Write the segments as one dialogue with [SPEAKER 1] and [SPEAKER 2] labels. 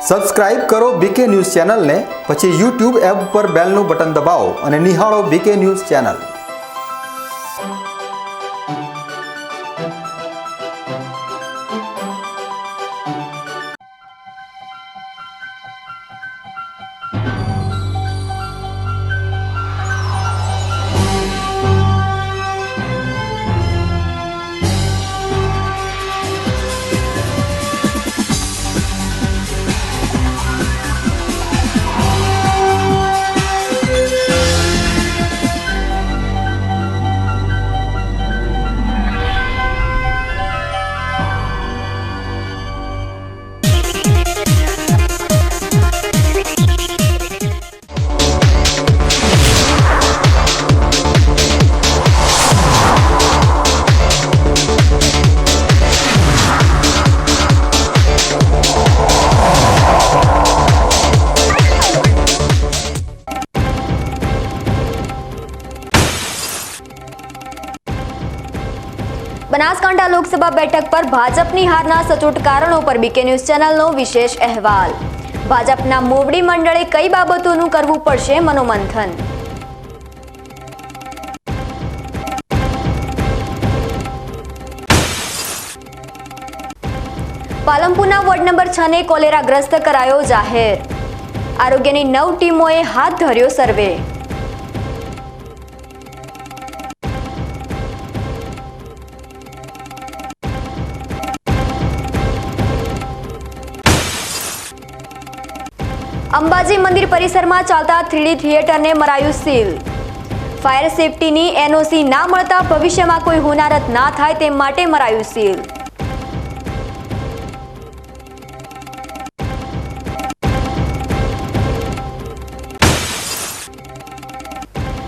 [SPEAKER 1] Subscribe કરો બીકે news ચેનલને, પછી YouTube એપ પર બેલનું બટન દબાવો અને નિહાળો BK news channel.
[SPEAKER 2] Banaskantha Lok Sabha બેઠક પર ભાજપની હારના સચોટ કારણો પર બીકે ન્યૂઝ ચેનલનો વિશેષ અહેવાલ। ભાજપના મોવડી મંડળે કઈ બાબતોનું કરવું પડશે મનોમંથન। પાલનપુરના વોર્ડ નંબર 6 ને કોલેરાગ્રસ્ત કરાયો જાહેર। આરોગ્યની 9 ટીમોએ હાથ ધર્યો સર્વે। અંબાજી મંદિર પરિસરમાં ચાલતા 3D થિયેટરને મરાયું સીલ। ફાયર સેફટીની એનઓસી ના મળતા ભવિષ્યમાં કોઈ હોનારત ના થાય તે માટે મરાયું સીલ।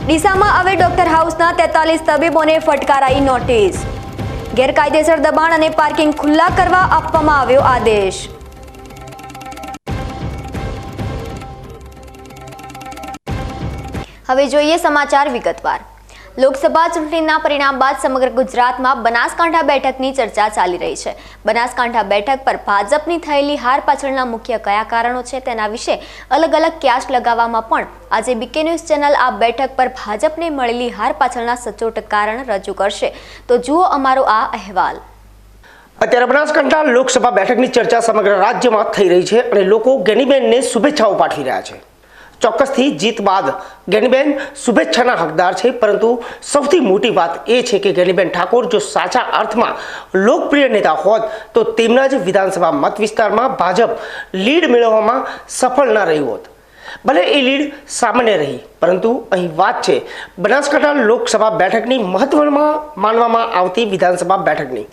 [SPEAKER 2] ડીસામાં હવે ડોક્ટર હાઉસના 43 તબીબોને ફટકારાઈ નોટિસ। ગેરકાયદેસર દબાણ અને પાર્કિંગ ખુલ્લા કરવા આપવામાં આવ્યો આદેશ। હવે જોઈએ સમાચાર વિગતવાર। લોકસભા ચૂંટણીના પરિણામ બાદ સમગ્ર ગુજરાતમાં બનાસકાંઠા બેઠકની ચર્ચા ચાલી રહી છે। બનાસકાંઠા બેઠક પર ભાજપની થયેલી હાર પાછળના મુખ્ય કયા કારણો છે તેના વિશે અલગ અલગ ક્યાસ લગાવવામાં પણ આજે બીકે ન્યૂઝ ચેનલ આ બેઠક પર ભાજપને મળેલી હાર પાછળના સચોટ કારણ રજૂ કરશે। તો જુઓ અમારો આ અહેવાલ।
[SPEAKER 3] અત્યારે બનાસકાંઠા લોકસભા બેઠકની ચર્ચા સમગ્ર રાજ્યમાં થઈ રહી છે અને લોકો ગેનીબેનને શુભેચ્છાઓ પાઠવી રહ્યા છે। ચોક્કસથી જીત બાદ ગેનીબેન શુભેચ્છાના હકદાર છે, પરંતુ સૌથી મોટી વાત એ છે કે ગેનીબેન ઠાકોર જો સાચા અર્થમાં લોકપ્રિય નેતા હોત તો તેમના જ વિધાનસભા મત વિસ્તારમાં ભાજપ લીડ મેળવવામાં સફળ ના રહ્યું હોત। ભલે એ લીડ સામાન્ય રહી, પરંતુ અહીં વાત છે બનાસકાંઠા લોકસભા બેઠકની મહત્વમાં માનવામાં આવતી વિધાનસભા બેઠકની।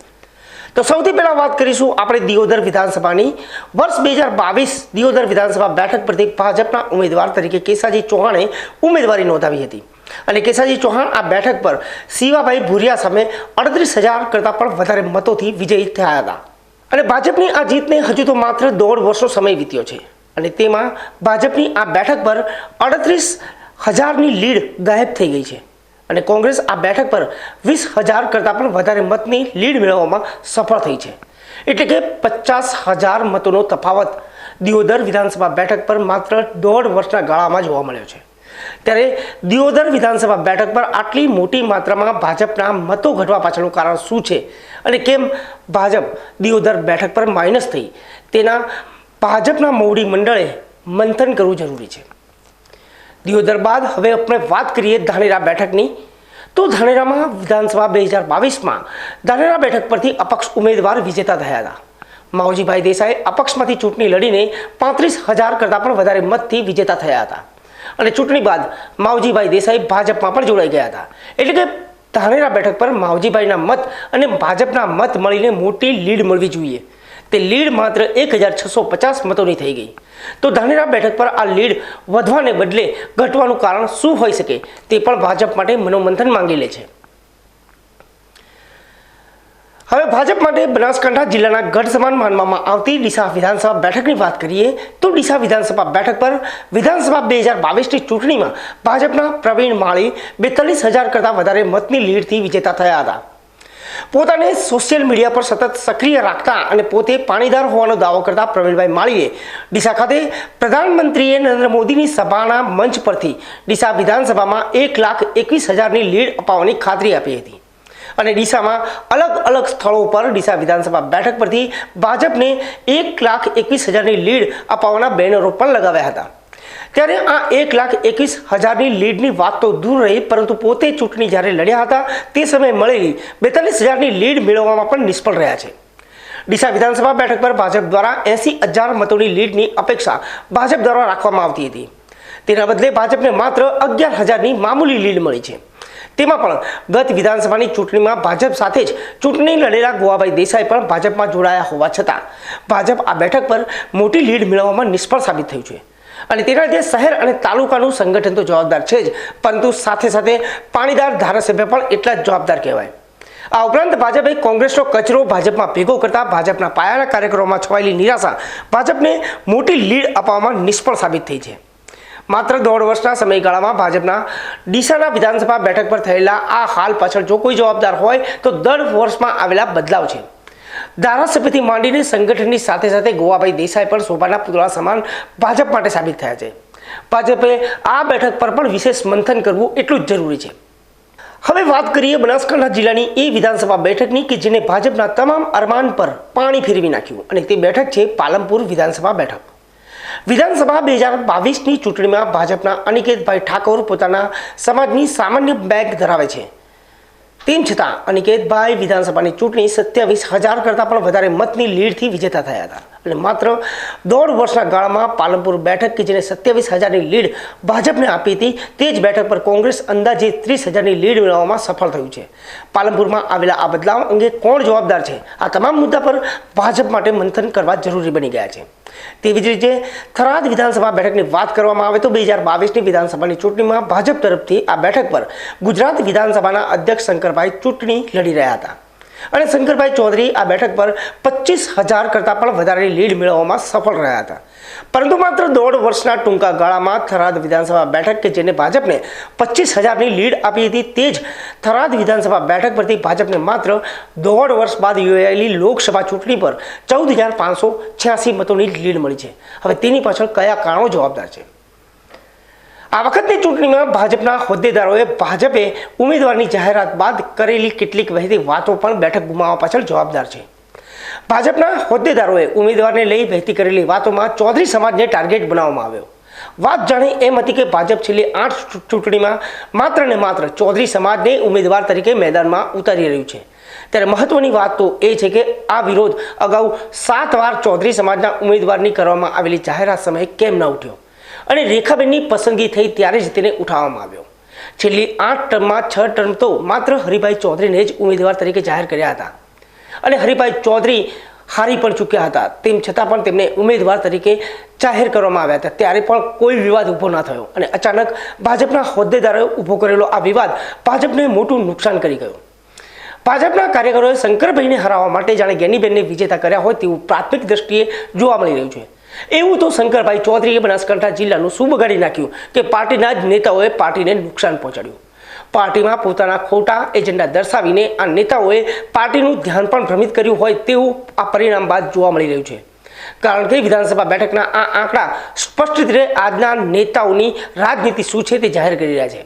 [SPEAKER 3] તો સૌથી પહેલા વાત કરીશું આપણે દિયોદર વિધાનસભાની। વર્ષ 2022 દિયોદર વિધાનસભા બેઠક પરથી ભાજપના ઉમેદવાર તરીકે કેસાજી ચૌહાણે ઉમેદવારી નોંધાવી હતી અને કેસાજી ચૌહાણ આ બેઠક પર શિવાભાઈ ભુરિયા સામે 38,000 કરતાં પણ વધારે મતોથી વિજયી થયા હતા અને ભાજપની આ જીતને હજુ તો માત્ર 1.5 વર્ષનો સમય વીત્યો છે અને તેમાં ભાજપની આ બેઠક પર 38,000ની લીડ ગાયબ થઈ ગઈ છે અને કોંગ્રેસ આ બેઠક પર 20,000 કરતાં પણ વધારે મતની લીડ મેળવવામાં સફળ થઈ છે। એટલે કે 50,000 મતોનો તફાવત દિયોદર વિધાનસભા બેઠક પર માત્ર 1.5 વર્ષના ગાળામાં જોવા મળ્યો છે। ત્યારે દિયોદર વિધાનસભા બેઠક પર આટલી મોટી માત્રામાં ભાજપના મતો ઘટવા પાછળનું કારણ શું છે અને કેમ ભાજપ દિયોદર બેઠક પર માઇનસ થઈ, તેના ભાજપના મોવડી મંડળે મંથન કરવું જરૂરી છે। દિયોદર બાદ હવે આપણે વાત કરીએ ધાનેરા બેઠકની। તો ધાનેરામાં વિધાનસભા 2022માં ધાનેરા બેઠક પરથી અપક્ષ ઉમેદવાર વિજેતા થયા હતા। માવજીભાઈ દેસાઈ અપક્ષમાંથી ચૂંટણી લડીને 35,000 કરતાં પણ વધારે મતથી વિજેતા થયા હતા અને ચૂંટણી બાદ માવજીભાઈ દેસાઈ ભાજપમાં પણ જોડાઈ ગયા હતા। એટલે કે ધાનેરા બેઠક પર માવજીભાઈના મત અને ભાજપના મત મળીને મોટી લીડ મળવી જોઈએ, તે લીડ માત્ર 1,650 મતોની થઈ ગઈ। તો ધાનેરા બેઠક પર આ લીડ વધવાને બદલે ઘટવાનું કારણ શું હોઈ શકે તે પણ ભાજપ માટે મનોમંથન માંગી લે છે। હવે ભાજપ માટે બનાસકાંઠા જિલ્લાના ગઢ સમાન માનવામાં આવતી ડીસા વિધાનસભા બેઠકની વાત કરીએ તો ડીસા વિધાનસભા બેઠક પર વિધાનસભા 2022ની ચૂંટણીમાં ભાજપના પ્રવીણ માળી 42,000 કરતાં વધારે મતની લીડથી વિજેતા થયા હતા। પોતાને સોશિયલ મીડિયા પર સતત સક્રિય રાખતા અને પોતે પાણીદાર હોવાનો દાવો કરતા પ્રવીણભાઈ માળીએ ડીસા ખાતે પ્રધાનમંત્રીએ નરેન્દ્ર મોદીની સભાના મંચ પરથી ડીસા વિધાનસભામાં 1,21,000ની લીડ અપાવવાની ખાતરી આપી હતી અને ડીસામાં અલગ અલગ સ્થળો પર ડીસા વિધાનસભા બેઠક પરથી ભાજપને 1,21,000ની લીડ અપાવવાના બેનરો પણ લગાવ્યા હતા। ત્યારે આ 1,21,000ની લીડની વાત તો દૂર રહી, પરંતુ પોતે ચૂંટણી જ્યારે લડ્યા હતા તે સમયે મળેલી 42,000ની લીડ મેળવવામાં પણ નિષ્ફળ રહ્યા છે। ડીસા વિધાનસભા બેઠક પર ભાજપ દ્વારા 80,000 મતોની લીડની અપેક્ષા ભાજપ દ્વારા રાખવામાં આવતી હતી। તેના બદલે ભાજપને માત્ર 11,000ની મામૂલી લીડ મળી છે। તેમાં પણ ગત વિધાનસભાની ચૂંટણીમાં ભાજપ સાથે જ ચૂંટણી લડેલા ગોવાભાઈ દેસાઈ પણ ભાજપમાં જોડાયા હોવા છતાં ભાજપ આ બેઠક પર મોટી લીડ મેળવવામાં નિષ્ફળ સાબિત થયું છે અને તેના લીધે શહેર અને તાલુકાનું સંગઠન તો જવાબદાર છે જ, પરંતુ સાથે સાથે પાણીદાર ધારાસભ્ય પણ એટલા જ જવાબદાર કહેવાય। આ ઉપરાંત ભાજપે કોંગ્રેસનો કચરો ભાજપમાં ભેગો કરતા ભાજપના પાયાના કાર્યક્રમોમાં છવાયેલી નિરાશા ભાજપને મોટી લીડ અપાવવામાં નિષ્ફળ સાબિત થઈ છે। માત્ર 1.5 વર્ષના સમયગાળામાં ભાજપના ડીસાના વિધાનસભા બેઠક પર થયેલા આ હાલ પાછળ જો કોઈ જવાબદાર હોય તો 10 વર્ષમાં આવેલા બદલાવ છે। ધારાસભ્યથી માંડીને સંગઠનની સાથે સાથે ગોવાભાઈ દેસાઈ પણ શોભાના પુતળા સમાન ભાજપ માટે સાબિત થયા છે। ભાજપે આ બેઠક પર પણ વિશેષ મંથન કરવું એટલું જ જરૂરી છે। હવે વાત કરીએ બનાસકાંઠા જિલ્લાની એ વિધાનસભા બેઠકની કે જેને ભાજપના તમામ અરમાન પર પાણી ફેરવી નાખ્યું અને તે બેઠક છે પાલનપુર વિધાનસભા બેઠક। વિધાનસભા 2022ની ચૂંટણીમાં ભાજપના અનિકેતભાઈ ઠાકોર પોતાના સમાજની સામાન્ય બેંક ધરાવે છે। તેમ છતાં અનિકેતભાઈ વિધાનસભાની ચૂંટણી 27,000 કરતાં પણ વધારે મતની લીડથી વિજેતા થયા હતા અને માત્ર 1.5 વર્ષના ગાળામાં પાલનપુર બેઠક કે જેને 27,000ની લીડ ભાજપને આપી હતી તે જ બેઠક પર કોંગ્રેસ અંદાજે 30,000ની લીડ મેળવવામાં સફળ થયું છે। પાલનપુરમાં આવેલા આ બદલાવ અંગે કોણ જવાબદાર છે, આ તમામ મુદ્દા પર ભાજપ માટે મંથન કરવા જરૂરી બની ગયા છે। તેવી જ રીતે થરાદ વિધાનસભા બેઠકની વાત કરવામાં આવે તો 2022ની વિધાનસભાની ચૂંટણીમાં ભાજપ તરફથી આ બેઠક પર ગુજરાત વિધાનસભાના અધ્યક્ષ શંકરભાઈ ચૂંટણી લડી રહ્યા હતા અને શંકરભાઈ ચૌધરી આ બેઠક પર 25,000 કરતાં પણ વધારેની લીડ મેળવવામાં સફળ રહ્યા હતા, પરંતુ માત્ર 1.5 વર્ષના ટૂંકા ગાળામાં થરાદ વિધાનસભા બેઠક કે જેને ભાજપને 25,000ની લીડ આપી હતી તે જ થરાદ વિધાનસભા બેઠક પરથી ભાજપને માત્ર 1.5 વર્ષ બાદ યોજાયેલી લોકસભા ચૂંટણી પર 14,586 મતોની લીડ મળી છે। હવે તેની પાછળ કયા કારણો જવાબદાર છે? આ વખતની ચૂંટણીમાં ભાજપના હોદ્દેદારોએ ભાજપે ઉમેદવારની જાહેરાત બાદ કરેલી કેટલીક વહેતી વાતો પણ બેઠક ગુમાવવા પાછળ જવાબદાર છે। ભાજપના હોદ્દેદારોએ ઉમેદવારને લઈ વહેતી કરેલી વાતોમાં ચૌધરી સમાજને ટાર્ગેટ બનાવવામાં આવ્યો। વાત જાણે એમ હતી કે ભાજપ છેલ્લી 8 ચૂંટણીમાં માત્ર ને માત્ર ચૌધરી સમાજને ઉમેદવાર તરીકે મેદાનમાં ઉતારી રહ્યું છે। ત્યારે મહત્વની વાત તો એ છે કે આ વિરોધ અગાઉ 7 વાર ચૌધરી સમાજના ઉમેદવારની કરવામાં આવેલી જાહેરાત સમયે કેમ ન ઉઠ્યો અને રેખાબેનની પસંદગી થઈ ત્યારે જ તેને ઉઠાવવામાં આવ્યો। છેલ્લી 8 ટર્મમાં 6 ટર્મ તો માત્ર હરિભાઈ ચૌધરીને જ ઉમેદવાર તરીકે જાહેર કર્યા હતા અને હરિભાઈ ચૌધરી હારી પણ ચૂક્યા હતા, તેમ છતાં પણ તેમને ઉમેદવાર તરીકે જાહેર કરવામાં આવ્યા હતા। ત્યારે પણ કોઈ વિવાદ ઊભો ન થયો અને અચાનક ભાજપના હોદ્દેદારોએ ઊભો કરેલો આ વિવાદ ભાજપને મોટું નુકસાન કરી ગયો। ભાજપના કાર્યકરોએ શંકરભાઈને હરાવવા માટે જાણે ગેનીબેનને વિજેતા કર્યા હોય તેવું પ્રાથમિક દ્રષ્ટિએ જોવા મળી રહ્યું છે। એવું તો શંકરભાઈ ચૌધરીએ બનાસકાંઠા જિલ્લાનું શું બગાડી નાખ્યું કે પાર્ટીના જ નેતાઓએ પાર્ટીને નુકસાન પહોંચાડ્યું। પાર્ટીમાં પોતાના ખોટા એજન્ડા દર્શાવીને આ નેતાઓએ પાર્ટીનું ધ્યાન પણ ભ્રમિત કર્યું હોય તેવું આ પરિણામ બાદ જોવા મળી રહ્યું છે। કારણ કે વિધાનસભા બેઠકના આ આંકડા સ્પષ્ટ રીતે આજના નેતાઓની રાજનીતિ શું છે તે જાહેર કરી રહ્યા છે।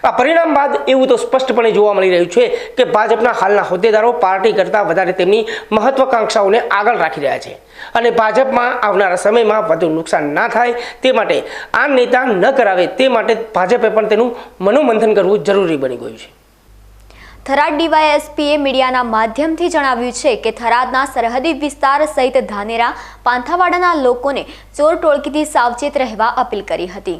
[SPEAKER 3] આ પરિણામ બાદ એવું તો સ્પષ્ટપણે જોવા મળી રહ્યું છે કે ભાજપના હાલના હોદ્દેદારો પાર્ટી કરતાં વધારે તેમની મહત્વાકાંક્ષાઓને આગળ રાખી રહ્યા છે અને ભાજપમાં આવનારા સમયમાં વધુ નુકસાન ના થાય તે માટે આ નેતા ન કરાવે તે માટે ભાજપે પણ તેનું મનોમંથન કરવું જરૂરી બની ગયું છે।
[SPEAKER 2] થરાદ ડીવાયએસપીએ મીડિયાના માધ્યમથી જણાવ્યું છે કે થરાદના સરહદી વિસ્તાર સહિત ધાનેરા પાંથાવાડાના લોકોને ચોર ટોળકીથી સાવચેત રહેવા અપીલ કરી હતી।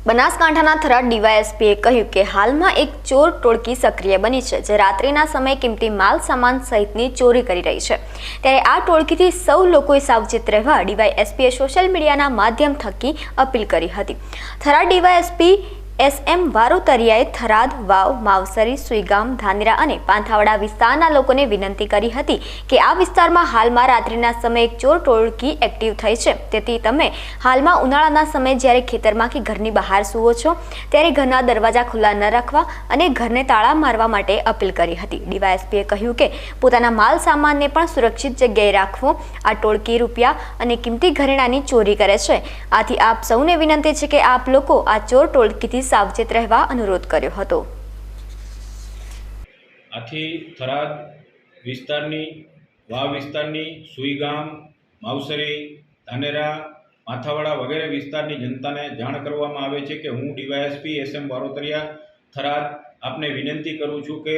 [SPEAKER 2] બનાસકાંઠાના થરાદ ડીવાયએસપીએ કહ્યું કે હાલમાં એક ચોર ટોળકી સક્રિય બની છે જે રાત્રિના સમયે કિંમતી માલ સામાન સહિતની ચોરી કરી રહી છે। ત્યારે આ ટોળકીથી સૌ લોકોએ સાવચેત રહેવા ડીવાયએસપીએ સોશિયલ મીડિયાના માધ્યમ થકી અપીલ કરી હતી। થરાદ ડીવાયએસપી SM વારોતરિયાએ થરાદ, વાવ, માવસરી, સુઈગામ, ધાનેરા અને પાંથાવાડા વિસ્તારના લોકોને વિનંતી કરી હતી કે આ વિસ્તારમાં હાલમાં રાત્રિના સમયે એક ચોર ટોળકી એક્ટિવ થઈ છે, તેથી તમે હાલમાં ઉનાળાના સમયે જ્યારે ખેતરમાં કે ઘરની બહાર સૂવો છો ત્યારે ઘરના દરવાજા ખુલ્લા ન રાખવા અને ઘરને તાળા મારવા માટે અપીલ કરી હતી. ડીવાયએસપીએ કહ્યું કે પોતાના માલ સામાનને પણ સુરક્ષિત જગ્યાએ રાખવો. આ ટોળકી રૂપિયા અને કિંમતી ઘરેણાની ચોરી કરે છે. આથી આપ સૌને વિનંતી છે કે આપ લોકો આ ચોર ટોળકીથી સાવચેત રહેવા અનુરોધ કર્યો હતો.
[SPEAKER 4] આથી થરાદ વિસ્તારની, વાવ વિસ્તારની, સુઈગામ, માવસરી, ધાનેરા, માથાવાડા વગેરે વિસ્તારની જનતાને જાણ કરવામાં આવે છે કે હું ડીવાયએસપી SM વારોતરિયા થરાદ આપને વિનંતી કરું છું કે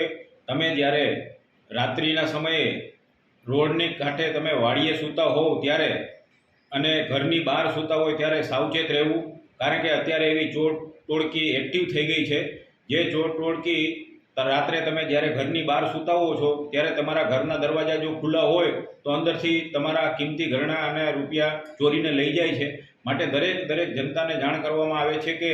[SPEAKER 4] તમે જ્યારે રાત્રિના સમયે રોડની કાંઠે તમે વાડીએ સૂતા હોવ ત્યારે અને ઘરની બહાર સૂતા હોય ત્યારે સાવચેત રહેવું. કારણ કે અત્યારે એવી ચોર ટોળકી એક્ટિવ થઈ ગઈ છે. જે ચોર ટોળકી રાત્રે તમે જ્યારે ઘરની બહાર સૂતા હો છો ત્યારે તમારા ઘરના દરવાજા જો ખુલ્લા હોય તો અંદરથી તમારા કિંમતી ઘરેણાં અને રૂપિયા ચોરીને લઈ જાય છે. માટે દરેક જનતાને જાણ કરવામાં આવે છે કે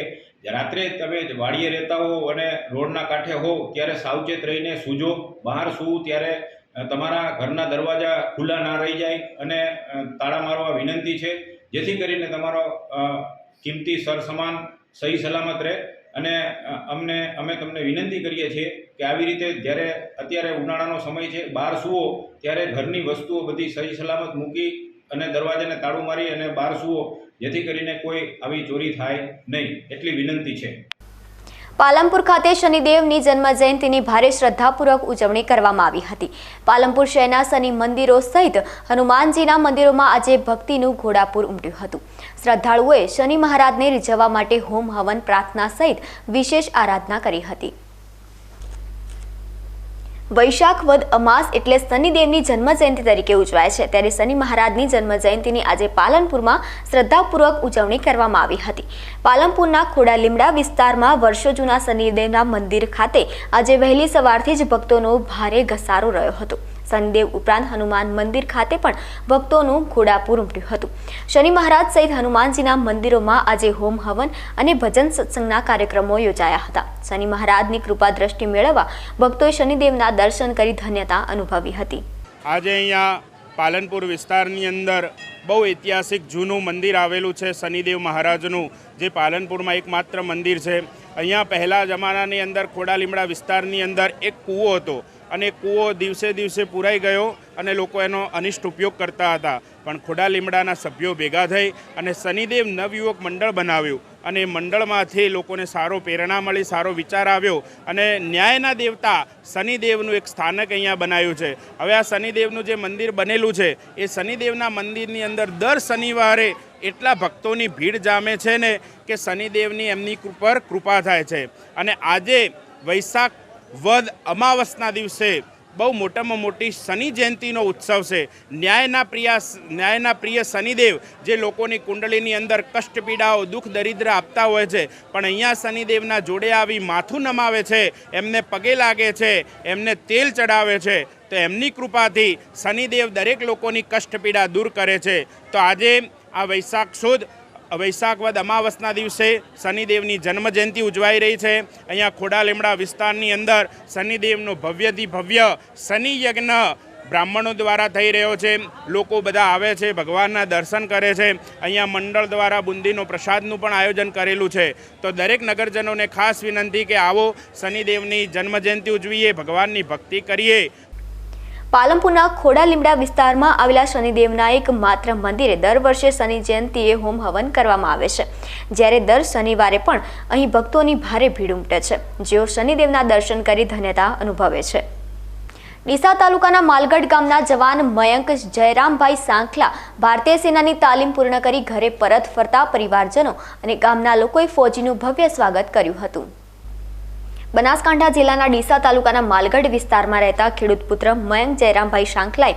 [SPEAKER 4] રાત્રે તમે વાડીએ રહેતા હો અને રોડના કાંઠે હો ત્યારે સાવચેત રહીને સૂજો. બહાર સૂવું ત્યારે તમારા ઘરના દરવાજા ખુલ્લા ના રહી જાય અને તાળા મારવા વિનંતી છે, જેથી કરીને તમારો કિંમતી સરસામાન સહી સલામત રહે. અને અમે તમને વિનંતી કરીએ છીએ કે આવી રીતે જ્યારે અત્યારે ઉનાળાનો સમય છે, બહાર સૂવો ત્યારે ઘરની વસ્તુઓ બધી સહી સલામત મૂકી અને દરવાજાને તાળું મારી અને બહાર સૂવો, જેથી કરીને કોઈ આવી ચોરી થાય નહીં, એટલી વિનંતી છે.
[SPEAKER 2] પાલનપુર ખાતે શનિદેવની જન્મ જયંતિની ભારે શ્રદ્ધાપૂર્વક ઉજવણી કરવામાં આવી હતી. પાલનપુર શહેરના શનિ મંદિરો સહિત હનુમાનજીના મંદિરોમાં આજે ભક્તિનું ઘોડાપૂર ઉમટ્યું હતું. શ્રદ્ધાળુઓએ શનિ મહારાજને રીઝવવા માટે હોમ હવન, પ્રાર્થના સહિત વિશેષ આરાધના કરી હતી. વૈશાખ વદ અમાસ એટલે શનિદેવની જન્મ જયંતિ તરીકે ઉજવાય છે. ત્યારે શનિ મહારાજની જન્મ જયંતિની આજે પાલનપુરમાં શ્રદ્ધાપૂર્વક ઉજવણી કરવામાં આવી હતી. પાલનપુરના ખોડા લીમડા વિસ્તારમાં વર્ષો જૂના શનિદેવના મંદિર ખાતે આજે વહેલી સવારથી જ ભક્તોનો ભારે ઘસારો રહ્યો હતો. શનિદેવ ઉપરાંત હનુમાન મંદિર ખાતે પણ ભક્તોનું ઘોડાપૂર ઉમટ્યું હતું. શનિ મહારાજ સહિત હનુમાનજીના મંદિરોમાં આજે હોમ હવન અને ભજન સત્સંગના કાર્યક્રમો યોજાયા હતા. શનિ મહારાજની કૃપા દ્રષ્ટિ મેળવવા ભક્તોએ શનિદેવના દર્શન કરી ધન્યતા અનુભવી હતી.
[SPEAKER 5] આજે અહીંયા પાલનપુર વિસ્તારની અંદર બહુ ઐતિહાસિક જૂનું મંદિર આવેલું છે શનિદેવ મહારાજનું, જે પાલનપુરમાં એકમાત્ર મંદિર છે. અહીંયા પહેલા જમાનાની અંદર ખોડા લીમડા વિસ્તારની અંદર એક કૂવો હતો અને કૂવો દિવસે દિવસે પૂરાઈ ગયો અને લોકો એનો અનિષ્ટ ઉપયોગ કરતા હતા. પણ ખોડા લીમડાના સભ્યો ભેગા થઈ અને શનિદેવ નવયુવક મંડળ બનાવ્યું અને એ મંડળમાંથી લોકોને સારો પ્રેરણા મળી, સારો વિચાર આવ્યો અને ન્યાયના દેવતા શનિદેવનું એક સ્થાનક અહીંયા બનાવ્યું છે. હવે આ શનિદેવનું જે મંદિર બનેલું છે એ શનિદેવના મંદિરની અંદર દર શનિવારે એટલા ભક્તોની ભીડ જામે છે ને કે શનિદેવની એમની પર કૃપા થાય છે. અને આજે વૈશાખ વદ અમાવસના દિવસે બહુ મોટામાં મોટી શનિ જયંતિનો ઉત્સવ છે. ન્યાયના પ્રિય શનિદેવ જે લોકોની કુંડળીની અંદર કષ્ટ પીડાઓ, દુઃખ દરિદ્ર આપતા હોય છે, પણ અહીંયા શનિદેવના જોડે આવી માથું નમાવે છે, એમને પગે લાગે છે, એમને તેલ ચડાવે છે, તો એમની કૃપાથી શનિદેવ દરેક લોકોની કષ્ટ પીડા દૂર કરે છે. તો આજે આ વૈશાખ વદ અમાવસના દિવસે શનિદેવની જન્મજયંતિ ઉજવાઈ રહી છે. અહીંયા ખોડા લીમડા વિસ્તારની અંદર શનિદેવનો ભવ્યથી ભવ્ય શનિ યજ્ઞ બ્રાહ્મણો દ્વારા થઈ રહ્યો છે. લોકો બધા આવે છે, ભગવાનના દર્શન કરે છે. અહીંયા મંડળ દ્વારા બુંદીનો પ્રસાદનું પણ આયોજન કરેલું છે. તો દરેક નગરજનોને ખાસ વિનંતી કે આવો શનિદેવની જન્મજયંતિ ઉજવીએ, ભગવાનની ભક્તિ કરીએ.
[SPEAKER 2] પાલનપુરના ખોડા લીમડા વિસ્તારમાં આવેલા શનિદેવના એક માત્ર મંદિરે દર વર્ષે શનિ જયંતિએ હોમ હવન કરવામાં આવે છે. જ્યારે દર શનિવારે પણ અહીં ભક્તોની ભારે ભીડ ઉમટે છે, જેઓ શનિદેવના દર્શન કરી ધન્યતા અનુભવે છે. ડીસા તાલુકાના માલગઢ ગામના જવાન મયંક જયરામભાઈ સાંખલા ભારતીય સેનાની તાલીમ પૂર્ણ કરી ઘરે પરત ફરતા પરિવારજનો અને ગામના લોકોએ ફોજીનું ભવ્ય સ્વાગત કર્યું હતું. બનાસકાંઠા જિલ્લાના ડીસા તાલુકાના માલગઢ વિસ્તારમાં રહેતા ખેડૂત પુત્ર મયંક જયરામભાઈ સાંખલાએ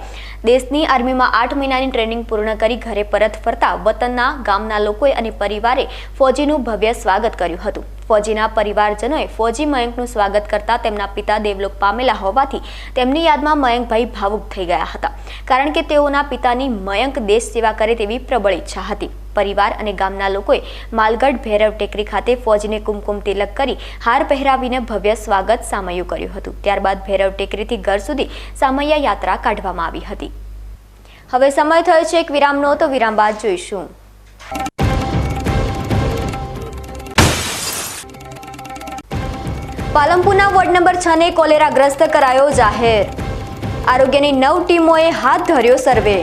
[SPEAKER 2] દેશની આર્મીમાં 8 મહિનાની ટ્રેનિંગ પૂર્ણ કરી ઘરે પરત ફરતા વતનના ગામના લોકોએ અને પરિવારે ફોજીનું ભવ્ય સ્વાગત કર્યું હતું. ફોજીના પરિવારજનોએ ફોજી મયંકનું સ્વાગત કરતા તેમના પિતા દેવલોક પામેલા હોવાથી તેમની યાદમાં મયંકભાઈ ભાવુક થઈ ગયા હતા, કારણ કે તેઓના પિતાની મયંક દેશ સેવા કરે તેવી પ્રબળ ઈચ્છા હતી. પરિવાર અને ગામના લોકોએ માલગઢ ભૈરવ ટેકરી ખાતે ફોજીને કુમકુમ તિલક કરી હાર પહેરાવીને ભવ્ય સ્વાગત સામૈયું કર્યું હતું. ત્યારબાદ ભૈરવ ટેકરીથી ઘર સુધી સામૈયા યાત્રા કાઢવામાં આવી હતી. હવે સમય થયો છે એક વિરામનો, તો વિરામ બાદ જોઈશું. પાલનપુરના વોર્ડ નંબર 6 ને કોલેરાગ્રસ્ત કરાયો જાહેર. આરોગ્યની 9 ટીમોએ હાથ ધર્યો સર્વે.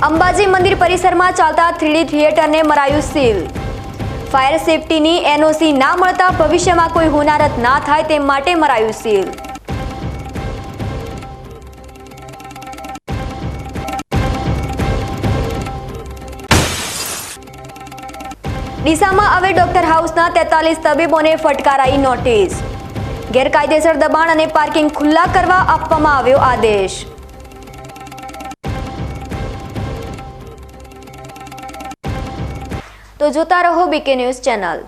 [SPEAKER 2] અંબાજી મંદિર પરિસરમાં ચાલતા 3D થિયેટરને મરાયું સીલ. ફાયર સેફટીની એનઓસી ના મળતા ભવિષ્યમાં કોઈ હોનારત ના થાય તે માટે મરાયું સીલ. ડીસામાં હવે ડોક્ટર હાઉસના 43 તબીબોને ફટકારાઈ નોટિસ. ગેરકાયદેસર દબાણ અને પાર્કિંગ ખુલ્લા કરવા આપવામાં આવ્યો આદેશ. તો જોતા રહો BK news channel.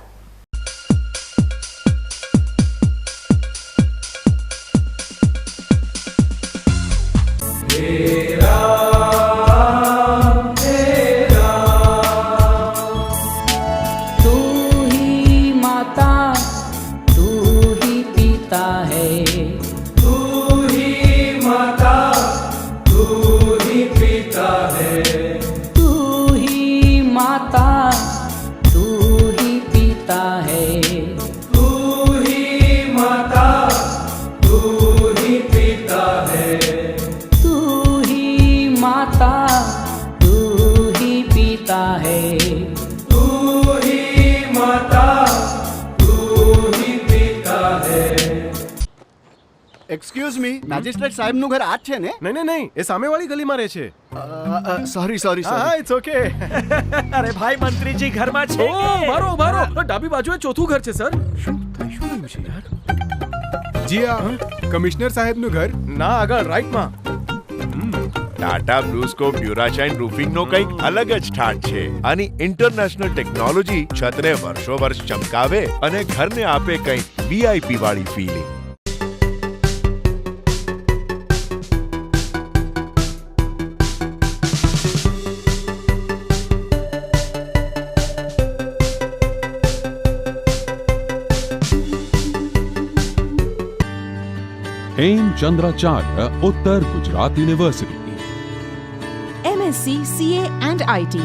[SPEAKER 6] Excuse me, magistrate સાહેબનું ઘર આ જ છે ને?
[SPEAKER 7] નહીં નહીં નહીં, એ સામેવાળી ગલીમાં રહે છે.
[SPEAKER 6] સોરી
[SPEAKER 7] હા, ઇટ્સ ઓકે.
[SPEAKER 8] અરે ભાઈ, મંત્રીજી ઘરમાં છે.
[SPEAKER 7] ઓ મારો ડાબી બાજુએ ચોથું ઘર છે સર. શું થયું છે યાર?
[SPEAKER 9] જી હા, કમિશનર સાહેબનું ઘર.
[SPEAKER 7] ના, આગળ રાઈટમાં.
[SPEAKER 10] ટાટા બ્લુસ્કોપ ડ્યુરાશાઇન રૂફિંગનો કંઈક અલગ જ ઠાઠ છે. આની ઇન્ટરનેશનલ ટેકનોલોજી છતને વર્ષો વર્ષ ચમકાવે અને ઘરને આપે કંઈક વીઆઈપી વાળી ફીલિંગ.
[SPEAKER 11] હેમચંદ્રાચાર્ય ઉત્તર Gujarat university.
[SPEAKER 12] MSc CA and IT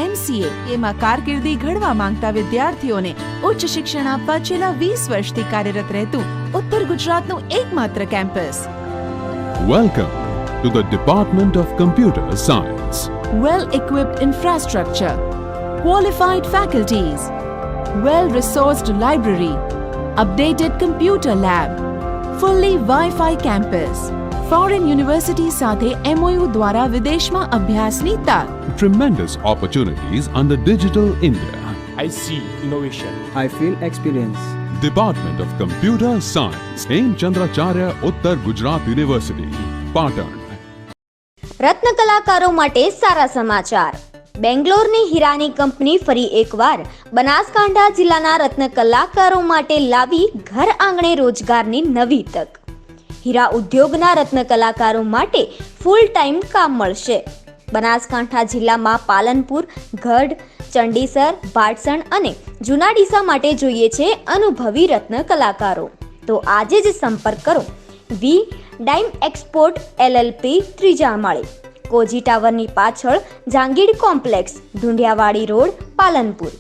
[SPEAKER 12] MCA એમાં કારકિર્દી ઘડવા માંગતા વિદ્યાર્થીઓને ઉચ્ચ શિક્ષણ આપવા છેલ્લા 20 વર્ષથી કાર્યરત રહેતું ઉત્તર ગુજરાતનું એકમાત્ર campus.
[SPEAKER 11] Welcome to the department of computer science.
[SPEAKER 12] Well equipped infrastructure, qualified faculties, well resourced library, updated computer lab, fully Wi-Fi campus. Foreign university સાથે MOU દ્વારા વિદેશમાં અભ્યાસની તક.
[SPEAKER 11] Tremendous opportunities under Digital India.
[SPEAKER 8] I see innovation.
[SPEAKER 6] I feel experience.
[SPEAKER 11] Department of Computer Science. Hemchandracharya ઉત્તર Gujarat university, Patan.
[SPEAKER 2] રત્ન કલાકારો માટે સારા સમાચાર. બેંગ્લોરની હીરાની કંપની ફરી એકવાર બનાસકાંઠા જિલ્લાના રત્ન કલાકારો માટે લાવી ઘર આંગણે રોજગારની નવી તક. હીરા ઉદ્યોગના રત્ન કલાકારો માટે ફૂલ ટાઈમ કામ મળશે. બનાસકાંઠા જિલ્લામાં પાલનપુર, ગઢ, ચંડીસર, ભાટસણ અને જૂના ડીસા માટે જોઈએ છે અનુભવી રત્ન કલાકારો. તો આજે જ સંપર્ક કરો વી ડાઇમ એક્સપોર્ટ LLP, ત્રીજા માળે, કોજી ટાવરની પાછળ, જાંગીડ કોમ્પ્લેક્સ, ઢુંડિયાવાડી રોડ, પાલનપુર.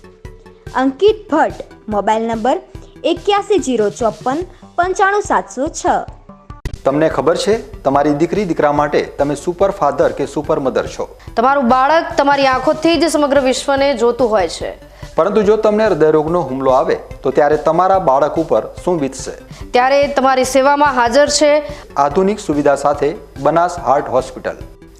[SPEAKER 2] અંકિત ભટ્ટ, મોબાઈલ નંબર 8104 95706.
[SPEAKER 1] તમને ખબર છે તમારી દીકરી દીકરા માટે તમે સુપર ફાધર કે સુપર મધર છો.
[SPEAKER 13] તમારું બાળક તમારી આંખોથી જ સમગ્ર વિશ્વને જોતું હોય છે.
[SPEAKER 1] પરંતુ જો તમને હૃદયરોગનો હુમલો આવે તો ત્યારે તમારા બાળક ઉપર શું વીતશે?
[SPEAKER 13] ત્યારે તમારી સેવામાં હાજર છે
[SPEAKER 1] આધુનિક સુવિધા સાથે બનાસ હાર્ટ હોસ્પિટલ,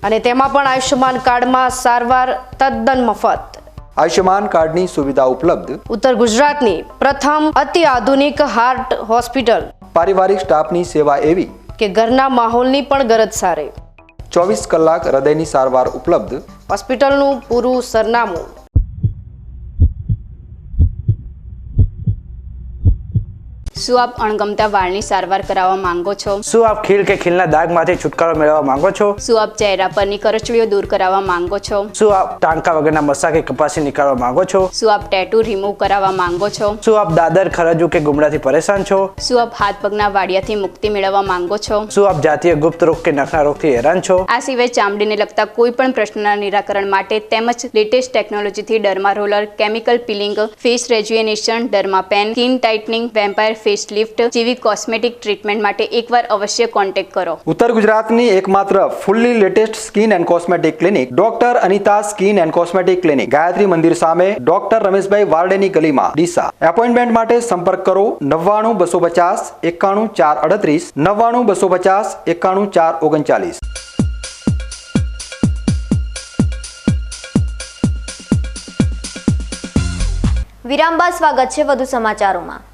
[SPEAKER 13] અને તેમાં પણ આયુષ્યમાન કાર્ડમાં સારવાર તદ્દન મફત.
[SPEAKER 1] આયુષ્યમાન કાર્ડની સુવિધા ઉપલબ્ધ
[SPEAKER 13] ઉત્તર ગુજરાતની પ્રથમ અતિ આધુનિક હાર્ટ હોસ્પિટલ
[SPEAKER 1] પારિવારિક સ્ટાફની સેવા એવી
[SPEAKER 13] કે ઘરના માહોલની પણ ગરજ સારે.
[SPEAKER 1] 24 કલાક હૃદયની સારવાર ઉપલબ્ધ.
[SPEAKER 13] હોસ્પિટલનું પૂરું સરનામું.
[SPEAKER 14] શું આપ અણગમતા વાળની સારવાર કરાવવા માંગો છો?
[SPEAKER 3] શું આપ ખીલ કે ખીલના દાગમાંથી છુટકારો મેળવવા માંગો છો?
[SPEAKER 14] શું આપ ચહેરા પરની કરચલીઓ દૂર કરાવવા માંગો છો?
[SPEAKER 3] શું આપ ટાંકા વગરના મસા કે કપાસી નીકાળવા માંગો છો?
[SPEAKER 14] શું આપ ટેટુ રિમૂવ કરાવવા માંગો છો?
[SPEAKER 3] શું આપ દાદર ખરજુ કે ગુમડાથી પરેશાન છો?
[SPEAKER 14] શું આપ હાથ પગના વાડિયાથી મુક્તિ મેળવવા માંગો છો?
[SPEAKER 3] શું આપ જાતીય ગુપ્ત રોગ કે નખના રોગથી હેરાન છો?
[SPEAKER 14] આ સિવાય ચામડીને લગતા કોઈ પણ પ્રશ્નના નિરાકરણ માટે તેમજ લેટેસ્ટ ટેકનોલોજીથી derma roller, chemical peeling, face rejuvenation, derma pen, skin tightening, vampire face lift જેવી કોસ્મેટિક ટ્રીટમેન્ટ માટે એકવાર અવશ્ય કોન્ટેક્ટ કરો.
[SPEAKER 1] ઉત્તર ગુજરાતની એકમાત્ર fully latest skin and cosmetic clinic doctor Anita skin and cosmetic clinic, Gayatri Mandir સામે, ડોક્ટર રમેશભાઈ વારડેની ગલીમાં, ડીસા. એપોઇન્ટમેન્ટ માટે સંપર્ક કરો 99 250 91 438 99 250 91 439.
[SPEAKER 2] વિરામ બાદ સ્વાગત છે વધુ સમાચારોમાં.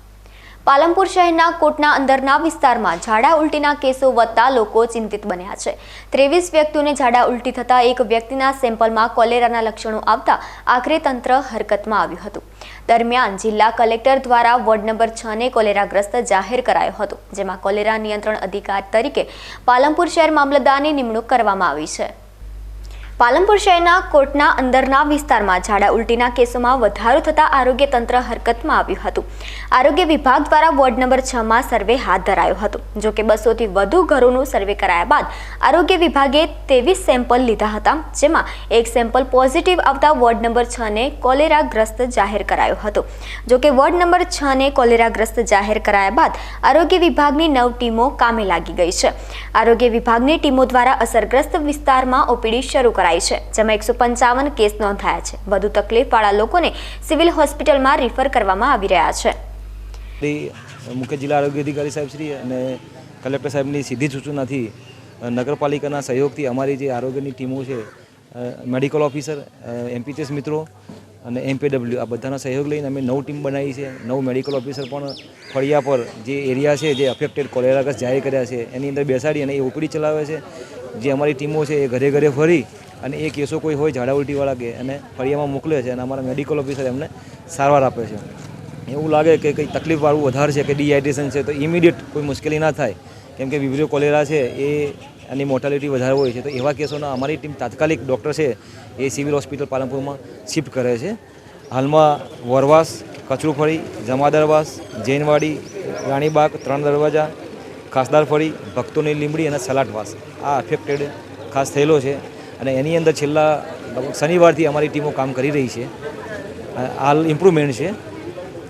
[SPEAKER 2] પાલનપુર શહેરના કોટના અંદરના વિસ્તારમાં ઝાડા ઉલટીના કેસો વધતા લોકો ચિંતિત બન્યા છે. 23 વ્યક્તિઓને ઝાડા ઉલટી થતા એક વ્યક્તિના સેમ્પલમાં કોલેરાના લક્ષણો આવતા આખરે તંત્ર હરકતમાં આવ્યું હતું. દરમિયાન જિલ્લા કલેક્ટર દ્વારા વોર્ડ નંબર 6 ને કોલેરાગ્રસ્ત જાહેર કરાયો હતો, જેમાં કોલેરા નિયંત્રણ અધિકારી તરીકે પાલનપુર શહેર મામલતદારની નિમણૂક કરવામાં આવી છે. પાલનપુર શહેરના કોટના અંદરના વિસ્તારમાં ઝાડા ઉલટીના કેસોમાં વધારો થતાં આરોગ્ય તંત્ર હરકતમાં આવ્યું હતું. આરોગ્ય વિભાગ દ્વારા વોર્ડ નંબર 6માં સર્વે હાથ ધરાયો હતો. જોકે 200થી વધુ ઘરોનું સર્વે કરાયા બાદ આરોગ્ય વિભાગે 23 સેમ્પલ લીધા હતા, જેમાં એક સેમ્પલ પોઝિટિવ આવતા વોર્ડ નંબર 6 ને કોલેરાગ્રસ્ત જાહેર કરાયો હતો. જોકે વોર્ડ નંબર 6 ને કોલેરાગ્રસ્ત જાહેર કરાયા બાદ આરોગ્ય વિભાગની 9 ટીમો કામે લાગી ગઈ છે. આરોગ્ય વિભાગની ટીમો દ્વારા અસરગ્રસ્ત વિસ્તારમાં ઓપીડી શરૂ છે, જેમાં 155 કેસ નોંધાયા છે. વધુ તકલીફવાળા લોકોને સિવિલ હોસ્પિટલમાં રિફર કરવામાં આવી રહ્યા છે.
[SPEAKER 15] મુખ્ય જિલ્લા આરોગ્ય અધિકારી સાહેબ શ્રી અને કલેક્ટર સાહેબની સીધી સૂચનાથી નગરપાલિકાના સહયોગથી અમારી જે આરોગ્યની ટીમો છે, મેડિકલ ઓફિસર, એમપીએસ મિત્રો અને એમપીડબ્લ્યુ આ બધાના સહયોગ લઈને અમે 9 ટીમ બનાવી છે. 9 મેડિકલ ઓફિસર પણ ફળિયા પર જે એરિયા છે જે અફેક્ટેડ કોલેરાગ્રસ્ત જાહેર કર્યા છે એની અંદર બેસાડી અને એ ઓપીડી ચલાવે છે. જે અમારી ટીમો છે એ ઘરે ઘરે ફરી અને એ કેસો કોઈ હોય ઝાડા ઉલટીવાળા કે અને ફળિયામાં મોકલે છે અને અમારા મેડિકલ ઓફિસર એમને સારવાર આપે છે. એવું લાગે કે કંઈ તકલીફવાળું વધારે છે કે ડિહાઇડ્રેશન છે તો ઇમિડિયેટ કોઈ મુશ્કેલી ના થાય, કેમ કે વિબ્રિયો કોલેરા છે એ એની મોર્ટાલિટી વધારે હોય છે. તો એવા કેસોના અમારી ટીમ તાત્કાલિક ડૉક્ટર છે એ સિવિલ હોસ્પિટલ પાલનપુરમાં શિફ્ટ કરે છે. હાલમાં વરવાસ, કચરુફળી, જમાદારવાસ, જૈનવાડી, રાણીબાગ, 3 દરવાજા, ખાસદારફળી, ભક્તોની લીંબડી અને સલાટવાસ આ અફેક્ટેડ ખાસ થયેલો છે. અને એની અંદર છેલ્લા શનિવારથી અમારી ટીમો કામ કરી રહી છે. હાલ ઇમ્પ્રુવમેન્ટ છે.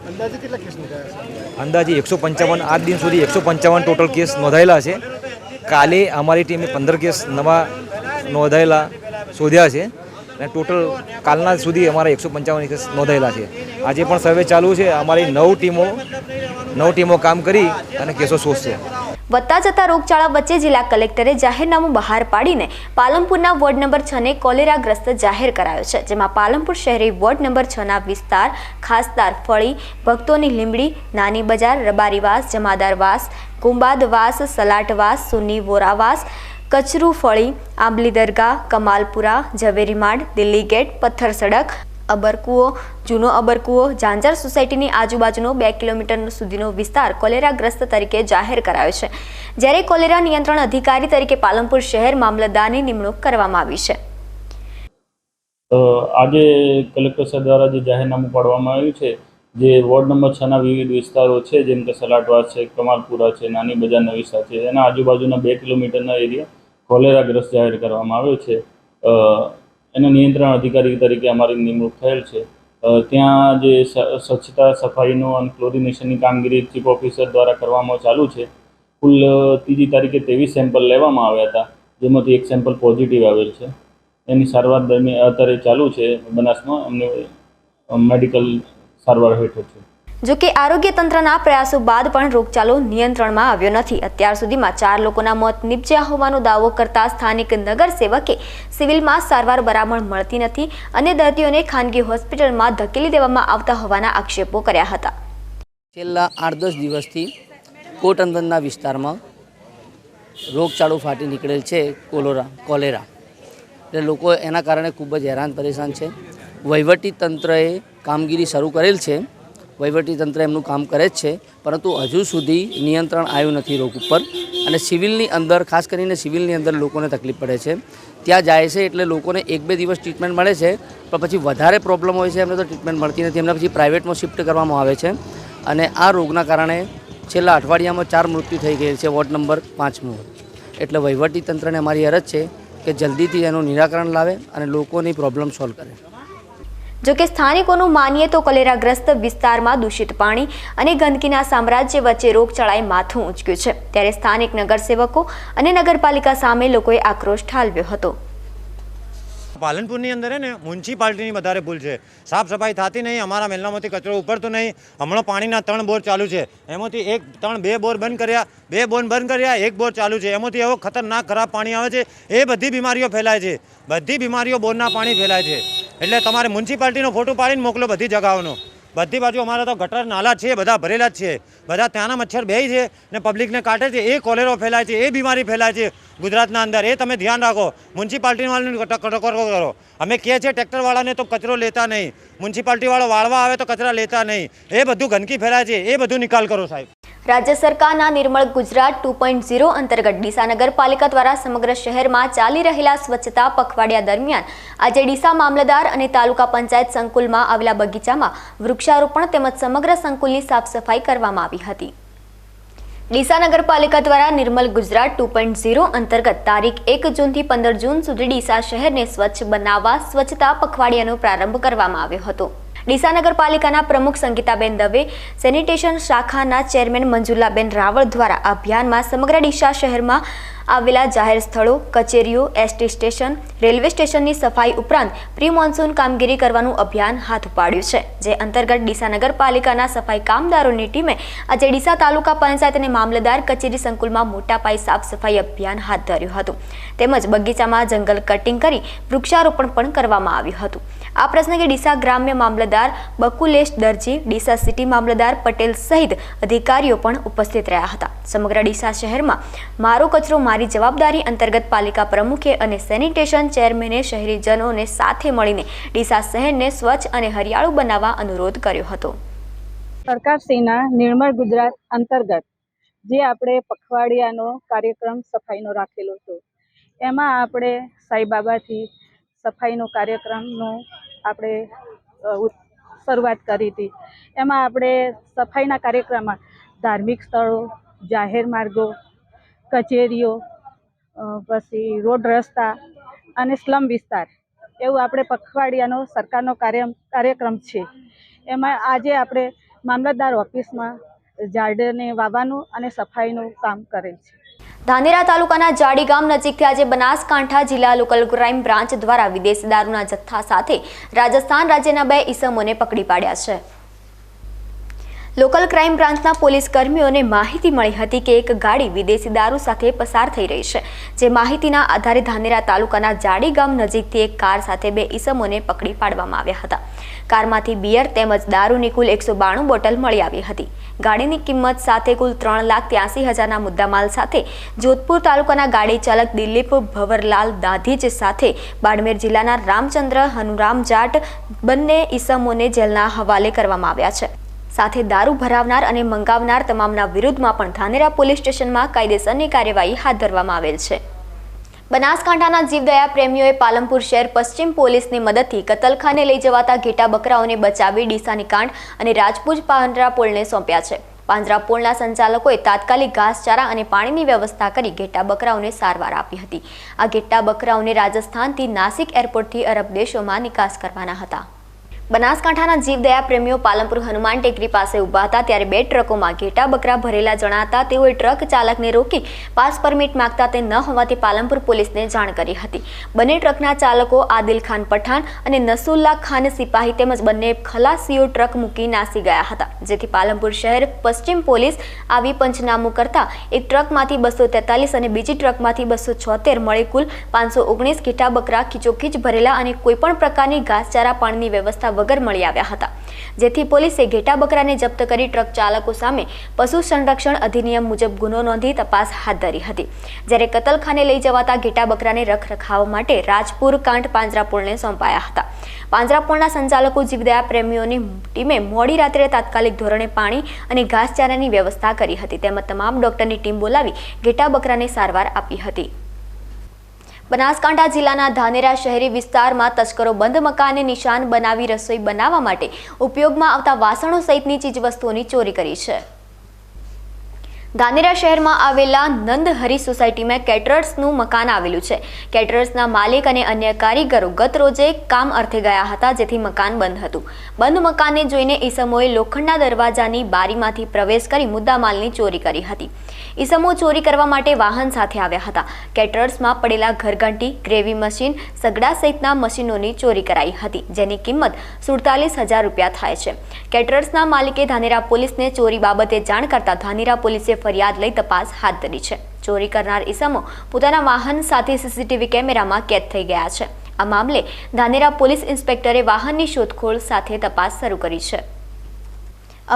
[SPEAKER 6] અંદાજે કેટલા કેસ નોંધાયા છે?
[SPEAKER 15] અંદાજે 155 આજ દિન સુધી 155 ટોટલ કેસ નોંધાયેલા છે. કાલે અમારી ટીમે 15 કેસ નવા નોંધાયેલા શોધ્યા છે અને ટોટલ કાલના સુધી અમારા 155 કેસ નોંધાયેલા છે. આજે પણ સર્વે ચાલુ છે. અમારી 9 ટીમો કામ કરી અને કેસો શોધશે.
[SPEAKER 2] વધતા જતા રોગચાળા વચ્ચે જિલ્લા કલેક્ટરે જાહેરનામું બહાર પાડીને પાલનપુરના વોર્ડ નંબર 6 ને કોલેરાગ્રસ્ત જાહેર કરાયો છે, જેમાં પાલનપુર શહેરી વોર્ડ નંબર 6ના વિસ્તાર ખાસદાર ફળી, ભક્તોની લીંબડી, નાની બજાર, રબારીવાસ, જમાદારવાસ, કુંબાદવાસ, સલાટવાસ, સુન્ની વોરાવાસ, કચરુફળી, આંબલી દરગાહ, કમાલપુરા, ઝવેરીમાડ, દિલ્હી ગેટ, પથ્થર સડક, અબરકુઓ, જૂનો અબરકુઓ, ઝાંઝર સોસાયટીની આજુબાજુનો 2 કિલોમીટર સુધીનો વિસ્તાર કોલેરાગ્રસ્ત તરીકે જાહેર કરાયો છે, જ્યારે કોલેરા નિયંત્રણ અધિકારી તરીકે પાલનપુર શહેર મામલતદારની નિમણૂક કરવામાં આવી છે.
[SPEAKER 16] આજે કલેક્ટર સાહેબ દ્વારા જે જાહેરનામું પાડવામાં આવ્યું છે, જે વોર્ડ નંબર 6ના વિવિધ વિસ્તારો છે, જેમ કે સલાટવાસ છે, કમાલપુરા છે, નાની બજાર નવીસા છે, એના આજુબાજુના 2 કિલોમીટરના એરિયા કોલેરાગ્રસ્ત જાહેર કરવામાં આવ્યો છે. એના નિયંત્રણ અધિકારી તરીકે અમારી નિમણૂક થયેલ છે. ત્યાં જે સ્વચ્છતા, સફાઈનો અને ક્લોરિનેશનની કામગીરી ચીફ ઓફિસર દ્વારા કરવામાં ચાલુ છે. કુલ 3જી તારીખે 23 સેમ્પલ લેવામાં આવ્યા હતા, જેમાંથી એક સેમ્પલ પોઝિટિવ આવેલ છે. એની સારવાર દરમિયાન અત્યારે ચાલુ છે. બનાસમાં અમને મેડિકલ સારવાર હેઠળ છે.
[SPEAKER 2] જોકે આરોગ્ય તંત્રના પ્રયાસો બાદ પણ રોગચાળો નિયંત્રણમાં આવ્યો નથી. અત્યાર સુધીમાં 4 લોકોના મોત નીપજ્યા હોવાનો દાવો કરતા સ્થાનિક નગરસેવકે સિવિલમાં સારવાર બરાબર મળતી નથી અને દર્દીઓને ખાનગી હોસ્પિટલમાં ધકેલી દેવામાં આવતા હોવાના આક્ષેપો કર્યા હતા.
[SPEAKER 17] છેલ્લા 8-10 દિવસથી કોટ વિસ્તારમાં રોગચાળો ફાટી નીકળેલ છે કોલેરા, એટલે લોકો એના કારણે ખૂબ જ હેરાન પરેશાન છે. વહીવટી તંત્રએ કામગીરી શરૂ કરેલ છે, વહીવટી તંત્ર એમનું કામ કરે જ છે, પરંતુ હજુ સુધી નિયંત્રણ આવ્યું નથી રોગ ઉપર. અને સિવિલની અંદર, ખાસ કરીને સિવિલની અંદર લોકોને તકલીફ પડે છે. ત્યાં જાય છે એટલે લોકોને 1-2 દિવસ ટ્રીટમેન્ટ મળે છે, પણ પછી વધારે પ્રોબ્લેમ હોય છે એમને તો ટ્રીટમેન્ટ મળતી નથી, એમને પછી પ્રાઇવેટમાં શિફ્ટ કરવામાં આવે છે. અને આ રોગના કારણે છેલ્લા અઠવાડિયામાં 4 મૃત્યુ થઈ ગયેલ છે વોર્ડ નંબર 5માં. એટલે વહીવટી તંત્રને અમારી અરજ છે કે જલ્દીથી એનું નિરાકરણ લાવે અને લોકોની પ્રોબ્લેમ સોલ્વ કરે.
[SPEAKER 2] જોકે સ્થાનિકોનું માનીએ તો કોલેરાગ્રસ્ત વિસ્તારમાં દૂષિત પાણી અને ગંદકીના સામ્રાજ્ય વચ્ચે રોગચાળાએ માથું ઊંચક્યું છે. ત્યારે સ્થાનિક નગરસેવકો અને નગરપાલિકા સામે લોકોએ આક્રોશ ઠાલવ્યો હતો.
[SPEAKER 18] પાલનપુરની અંદર है ने म्युनिसिपालिटीની વધારે ભૂલ છે. સાફ સફાઈ થતી નહીં, અમારા મહેલામાંથી કચરો ઉપરતો નહીં. હમણાં પાણીના 3 બોર ચાલુ છે, એમાંથી 2 બોર બંધ કર્યા, 1 બોર ચાલુ છે. એમાંથી એવો ખતરનાક ખરાબ પાણી આવે છે, એ બધી બીમારીઓ ફેલાય છે. બધી બીમારીઓ બોરના પાણી ફેલાય છે. એટલે તમારે મ્યુનિસિપાલિટીનો ફોટો પાડીને મોકલો બધી જગાઓનો. બધી બાજુ અમારા તો ગટર નાલા છે, બધા ભરેલા જ છે. બધા ત્યાંના મચ્છર બેહી છે ને પબ્લિકને કાઢે છે, એ કોલેરો ફેલાય છે, એ બીમારી ફેલાય છે ગુજરાતના અંદર. એ તમે ધ્યાન રાખો. મ્યુનિસિપાલિટીવાળાને ટકોર કરો. અમે કહે છે ટ્રેક્ટરવાળાને તો કચરો લેતા નહીં, મ્યુનિસિપાલિટીવાળા વાળવા આવે તો કચરા લેતા નહીં. એ બધું ગંદકી ફેલાય છે, એ બધું નિકાલ કરો સાહેબ.
[SPEAKER 2] રાજ્ય સરકારના નિર્મળ ગુજરાત 2.0 અંતર્ગત ડીસા નગરપાલિકા દ્વારા સમગ્ર શહેરમાં ચાલી રહેલા સ્વચ્છતા પખવાડિયા દરમિયાન આજે ડીસા મામલતદાર અને તાલુકા પંચાયત સંકુલમાં આવેલા બગીચામાં વૃક્ષારોપણ તેમજ સમગ્ર સંકુલની સાફ સફાઈ કરવામાં આવી હતી. ડીસા નગરપાલિકા દ્વારા નિર્મલ ગુજરાત 2.0 અંતર્ગત તારીખ 1 જૂનથી 15 જૂન સુધી ડીસા શહેરને સ્વચ્છ બનાવવા સ્વચ્છતા પખવાડિયાનો પ્રારંભ કરવામાં આવ્યો હતો. ડીસા નગરપાલિકાના પ્રમુખ સંગીતાબેન દવે, સેનિટેશન શાખાના ચેરમેન મંજુલાબેન રાવળ દ્વારા આ અભિયાનમાં સમગ્ર ડીસા શહેરમાં આવેલા જાહેર સ્થળો, કચેરીઓ, એસટી સ્ટેશન, રેલવે સ્ટેશનની સફાઈ ઉપરાંત પ્રી મોન્સૂન કામગીરી કરવાનું અભિયાન હાથ પાડ્યું છે. જે અંતર્ગત ડીસા નગરપાલિકાના સફાઈ કામદારોની ટીમે આજે ડીસા તાલુકા પંચાયત અને મામલતદાર કચેરી સંકુલમાં મોટા પાયે સાફ સફાઈ અભિયાન હાથ ધર્યું હતું. તેમજ બગીચામાં જંગલ કટિંગ કરી વૃક્ષારોપણ પણ કરવામાં આવ્યું હતું. આ પ્રસંગે ડીસા ગ્રામ્ય મામલતદાર બકુલેશ દરજી, ડીસા સિટી મામલતદાર પટેલ સહિત અધિકારીઓ પણ ઉપસ્થિત રહ્યા હતા. સમગ્ર ડીસા શહેરમાં મારો કચરો મારી જવાબદારી અંતર્ગત પાલિકા પ્રમુખે અને સેનિટેશન ચેરમેને શહેરીજનોને સાથે મળીને ડીસા શહેરને સ્વચ્છ અને હરિયાળું બનાવવા અનુરોધ કર્યો હતો.
[SPEAKER 19] સરકારશ્રીના નિર્મળ ગુજરાત અંતર્ગત જે આપણે પખવાડિયાનો કાર્યક્રમ સફાઈનો રાખેલો હતો, એમાં આપણે સાઈબાબાથી સફાઈનો કાર્યક્રમનો આપણે શરૂઆત કરી હતી. એમાં આપણે સફાઈના કાર્યક્રમમાં ધાર્મિક સ્થળો, જાહેર માર્ગો, કચેરીઓ, પછી રોડ રસ્તા અને સ્લમ વિસ્તાર એવું આપણે પખવાડિયાનો સરકારનો કાર્યક્રમ છે. એમાં આજે આપણે મામલતદાર ઓફિસમાં ઝાડને વાવવાનું અને સફાઈનું કામ કરેલ છે.
[SPEAKER 2] ધાનેરા તાલુકાના જાડી ગામ નજીકથી આજે બનાસકાંઠા જિલ્લા લોકલ ક્રાઇમ બ્રાન્ચ દ્વારા વિદેશી દારૂના જથ્થા સાથે રાજસ્થાન રાજ્યના 2 ઈસમોને પકડી પાડ્યા છે. લોકલ ક્રાઇમ બ્રાન્ચના પોલીસ કર્મીઓને માહિતી મળી હતી કે એક ગાડી વિદેશી દારૂ સાથે પસાર થઈ રહી છે. જે માહિતીના આધારે ધાનેરા તાલુકાના જાડી ગામ નજીકથી એક કાર સાથે 2 ઈસમોને પકડી પાડવામાં આવ્યા હતા. કારમાંથી બિયર તેમજ દારૂની કુલ 192 બોટલ મળી આવી હતી. ગાડીની કિંમત સાથે કુલ 3,83,000ના મુદ્દામાલ સાથે જોધપુર તાલુકાના ગાડી ચાલક દિલીપ ભવરલાલ દાધીજ સાથે બાડમેર જિલ્લાના રામચંદ્ર હનુરામ જાટ બંને ઈસમોને જેલના હવાલે કરવામાં આવ્યા છે. સાથે દારૂ ભરાવનાર અને મંગાવનાર તમામના વિરુદ્ધમાં પણ ધાનેરા પોલીસ સ્ટેશનમાં કાયદેસરની કાર્યવાહી હાથ ધરવામાં આવેલ છે. બનાસકાંઠાના જીવદયા પ્રેમીઓએ પાલનપુર શહેર પશ્ચિમ પોલીસની મદદથી કતલખાને લઈ જવાતા ઘેટા બકરાઓને બચાવી ડીસાની કાંઠ અને રાજપુત પાંજરાપોળને સોંપ્યા છે. પાંજરાપોળના સંચાલકોએ તાત્કાલિક ઘાસચારા અને પાણીની વ્યવસ્થા કરી ઘેટા બકરાઓને સારવાર આપી હતી. આ ઘેટા બકરાઓને રાજસ્થાનથી નાસિક એરપોર્ટથી અરબ દેશોમાં નિકાસ કરવાના હતા. બનાસકાંઠાના જીવદયા પ્રેમીઓ પાલનપુર હનુમાન ટેકરી પાસે ઊભા હતા ત્યારે 2 ટ્રકોમાં ઘેટા બકરા ભરેલા જણાતા તેઓએ ટ્રક ચાલકને રોકી પાસ પરમિટ માંગતા તે ન હોવાથી પાલનપુર પોલીસને જાણ કરી હતી. બંને ટ્રકના ચાલકો આદિલ ખાન પઠાણ અને નસુલ્લા ખાન સિપાહી તેમજ બંને ખલાસીઓ ટ્રક મૂકી નાસી ગયા હતા. જેથી પાલનપુર શહેર પશ્ચિમ પોલીસ આવી પંચનામું કરતા એક ટ્રકમાંથી 243 અને બીજી ટ્રકમાંથી 276 મળી કુલ 519 ઘેટા બકરા ખીચોખીચ ભરેલા અને કોઈપણ પ્રકારની ઘાસચારા પાણીની વ્યવસ્થા વગર મળી આવ્યા હતા, જેથી પોલીસે ઘેટા બકરાને જપ્ત કરી ટ્રક ચાલકો સામે પશુ સંરક્ષણ અધિનિયમ મુજબ ગુનો નોંધી તપાસ હાથ ધરી હતી, જ્યારે કતલખાને લઈ જવાતા ઘેટા બકરાને રખરખાવ માટે રાજપુર કાંઠ પાંજરાપોળને સોંપાયા હતા। પાંજરાપોળના સંચાલકો જીવદયા પ્રેમીઓની ટીમે મોડી રાત્રે તાત્કાલિક ધોરણે પાણી અને ઘાસચારાની વ્યવસ્થા કરી હતી, તેમજ તમામ ડોક્ટરની ટીમ બોલાવી ઘેટા બકરાને સારવાર આપી હતી। બનાસકાંઠા જિલ્લાના ધાનેરા શહેરી વિસ્તારમાં તસ્કરો બંધ મકાનને નિશાન બનાવી રસોઈ બનાવવા માટે ઉપયોગમાં આવતા વાસણો સહિતની ચીજવસ્તુઓની ચોરી કરી છે। ધાનેરા શહેરમાં આવેલા નંદહરી સોસાયટીમાં કેટરર્સનું મકાન આવેલું છે। કેટરર્સના માલિક અને અન્ય કારીગરો ગત રોજે કામ અર્થે ગયા હતા, જેથી મકાન બંધ હતું। બંધ મકાનને જોઈને ઈસમોએ લોખંડના દરવાજાની બારીમાંથી પ્રવેશ કરી મુદ્દામાલની ચોરી કરી હતી। ઈસમો ચોરી કરવા માટે વાહન સાથે આવ્યા હતા। કેટરર્સમાં પડેલા ઘરઘંટી, ગ્રેવી મશીન, સગડા સહિતના મશીનોની ચોરી કરાઈ હતી, જેની કિંમત 47,000 રૂપિયા થાય છે। કેટરર્સના માલિકે ધાનેરા પોલીસને ચોરી બાબતે જાણ કરતા ધાનેરા પોલીસે ફરિયાદ લઈ તપાસ હાથ ધરી છે। ચોરી કરનાર ઈસમો પોતાના વાહન સાથે સીસીટીવી કેમેરામાં કેદ થઈ ગયા છે। આ મામલે ધાનેરા પોલીસ ઇન્સ્પેક્ટરે વાહનની શોધખોળ સાથે તપાસ શરૂ કરી છે।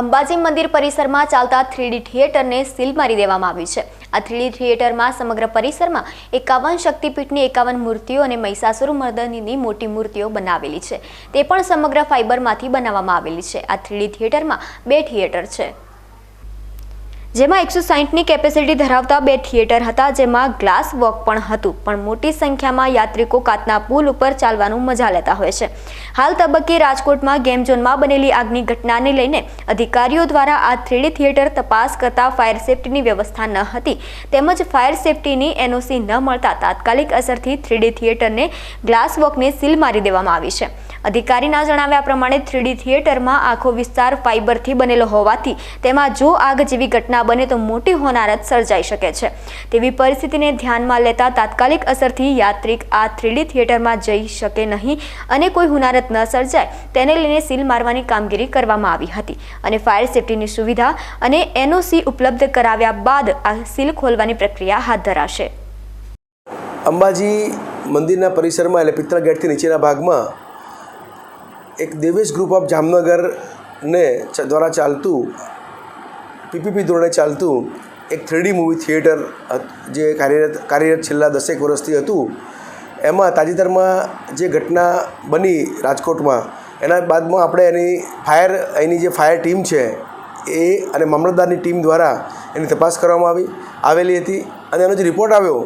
[SPEAKER 2] અંબાજી મંદિર પરિસરમાં ચાલતા 3D થિયેટરને સીલ મારી દેવામાં આવ્યું છે। આ 3D થિયેટરમાં સમગ્ર પરિસરમાં 51 શક્તિપીઠની 51 મૂર્તિઓ અને મહિષાસુર મર્દનીની મોટી મૂર્તિઓ બનાવેલી છે, તે પણ સમગ્ર ફાઇબરમાંથી બનાવવામાં આવેલી છે। આ 3D થિયેટરમાં 2 થિયેટર છે, જેમાં 160ની કેપેસિટી ધરાવતા 2 થિયેટર હતા, જેમાં ગ્લાસ વોક પણ હતું, પણ મોટી સંખ્યામાં યાત્રિકો કાચના પુલ ઉપર ચાલવાનું મજા લેતા હોય છે। હાલ તબક્કે રાજકોટમાં ગેમ ઝોનમાં બનેલી આગની ઘટનાને લઈને અધિકારીઓ દ્વારા આ 3D થિયેટર તપાસ કરતા ફાયર સેફ્ટીની વ્યવસ્થા ન હતી, તેમજ ફાયર સેફ્ટીની NOC ન મળતા તાત્કાલિક અસરથી 3D થિયેટરને ગ્લાસ વોકને સીલ મારી દેવામાં આવી છે। અધિકારીના જણાવ્યા પ્રમાણે 3D થિયેટરમાં આખો વિસ્તાર ફાઇબરથી બનેલો હોવાથી તેમાં જો આગ જેવી ઘટના બને તો મોટી હોનારત સર્જાઈ શકે છે, તેવી પરિસ્થિતિને ધ્યાનમાં લેતા તાત્કાલિક અસરથી યાત્રિક આ 3D થિયેટરમાં જઈ શકે નહીં અને કોઈ હોનારત ન સર્જાય તેને લઈને સીલ મારવાની કામગીરી કરવામાં આવી હતી અને ફાયર સેફ્ટીની સુવિધા અને NOC ઉપલબ્ધ કરાવ્યા બાદ આ સીલ ખોલવાની પ્રક્રિયા હાથ ધરાશે।
[SPEAKER 20] અંબાજી મંદિરના પરિસરમાં એટલે પિત્તળ ગેટથી નીચેના ભાગમાં એક દેવેશ ગ્રુપ ઓફ જામનગરને દ્વારા ચાલતું PPP ધોરણે ચાલતું એક 3D મૂવી થિયેટર જે કાર્યરત છેલ્લા 10 વર્ષથી હતું, એમાં તાજેતરમાં જે ઘટના બની રાજકોટમાં, એના બાદમાં આપણે એની જે ફાયર ટીમ છે એ અને મામલતદારની ટીમ દ્વારા એની તપાસ કરવામાં આવેલી હતી અને એનો જે રિપોર્ટ આવ્યો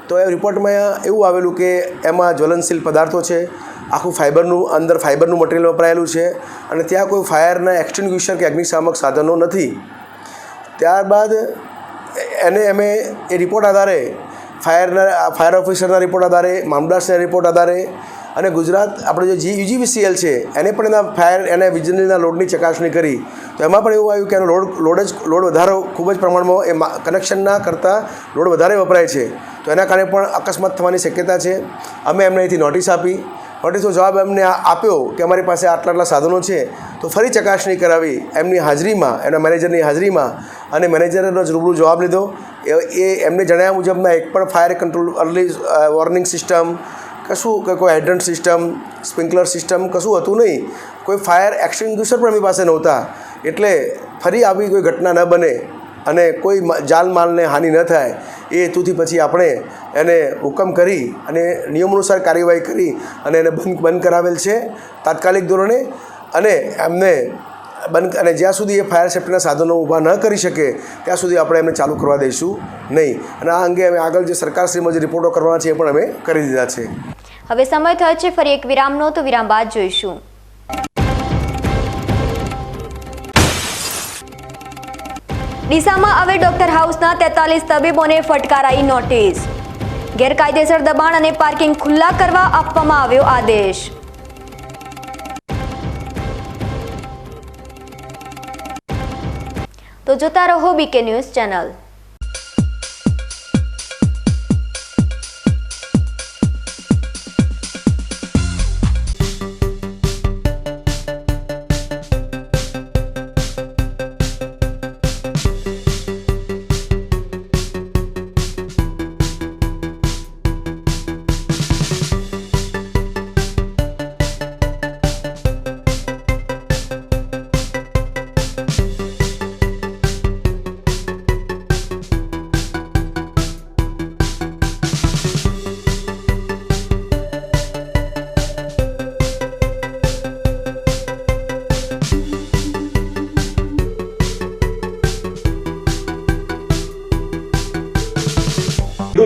[SPEAKER 20] તો એ રિપોર્ટમાં એવું આવેલું કે એમાં જ્વલનશીલ પદાર્થો છે, આખું ફાઇબરનું મટીરિયલ વપરાયેલું છે અને ત્યાં કોઈ ફાયરના એક્સટિંગ્વિશર કે અગ્નિશામક સાધનો નથી। ત્યારબાદ અમે એ રિપોર્ટ આધારે ફાયર ઓફિસરના રિપોર્ટ આધારે, મામલતદારના રિપોર્ટ આધારે અને ગુજરાત આપણે જે UGVCL છે એને પણ એના વિજિલન્સના લોડની ચકાસણી કરી, તો એમાં પણ એવું આવ્યું કે એનો લોડ વધારો ખૂબ જ પ્રમાણમાં એ કનેક્શનના કરતાં લોડ વધારે વપરાય છે, તો એના કારણે પણ અકસ્માત થવાની શક્યતા છે। અમે એમને અહીંથી નોટિસ આપી, નોટિસનો જવાબ એમને આપ્યો કે અમારી પાસે આટલા સાધનો છે, તો ફરી ચકાસણી કરાવી એમની હાજરીમાં, એના મેનેજરની હાજરીમાં, અને મેનેજરનો રૂબરૂ જવાબ લીધો। એ એમને જણાવ્યા મુજબના એક પણ fire control early warning system કશું, કે કોઈ હાઇડ્રન્ટ સિસ્ટમ, સ્પ્રિંકલર સિસ્ટમ કશું હતું નહીં, કોઈ ફાયર એક્સટિંગ્વિશર પણ એમની પાસે નહોતા। એટલે ફરી આવી કોઈ ઘટના ન બને અને કોઈ જાનમાલને હાનિ ન થાય એ હેતુથી પછી આપણે એને હુકમ કરી અને નિયમાનુસાર કાર્યવાહી કરી અને એને બંધ કરાવેલ છે તાત્કાલિક ધોરણે, અને એમને અને જ્યાં સુધી એ ફાયર સેફ્ટીના સાધનો ઊભા ન કરી શકે ત્યાં સુધી આપણે એમને ચાલુ કરવા દઈશું નહીં। અને આ અંગે અમે આગળ જે સરકારશ્રીમાં જે રિપોર્ટો કરવાના છે એ પણ અમે કરી દીધા છે।
[SPEAKER 2] હવે સમય થયો છે ફરી એક વિરામનો, તો વિરામ બાદ જોઈશું। ડીસામાં હવે ડોક્ટર હાઉસના 43 તબીબોને ફટકારાઈ નોટિસ। ગેરકાયદેસર દબાણ અને પાર્કિંગ ખુલ્લા કરવા આપવામાં આવ્યો આદેશ। તો જોતા રહો BK ન્યૂઝ ચેનલ।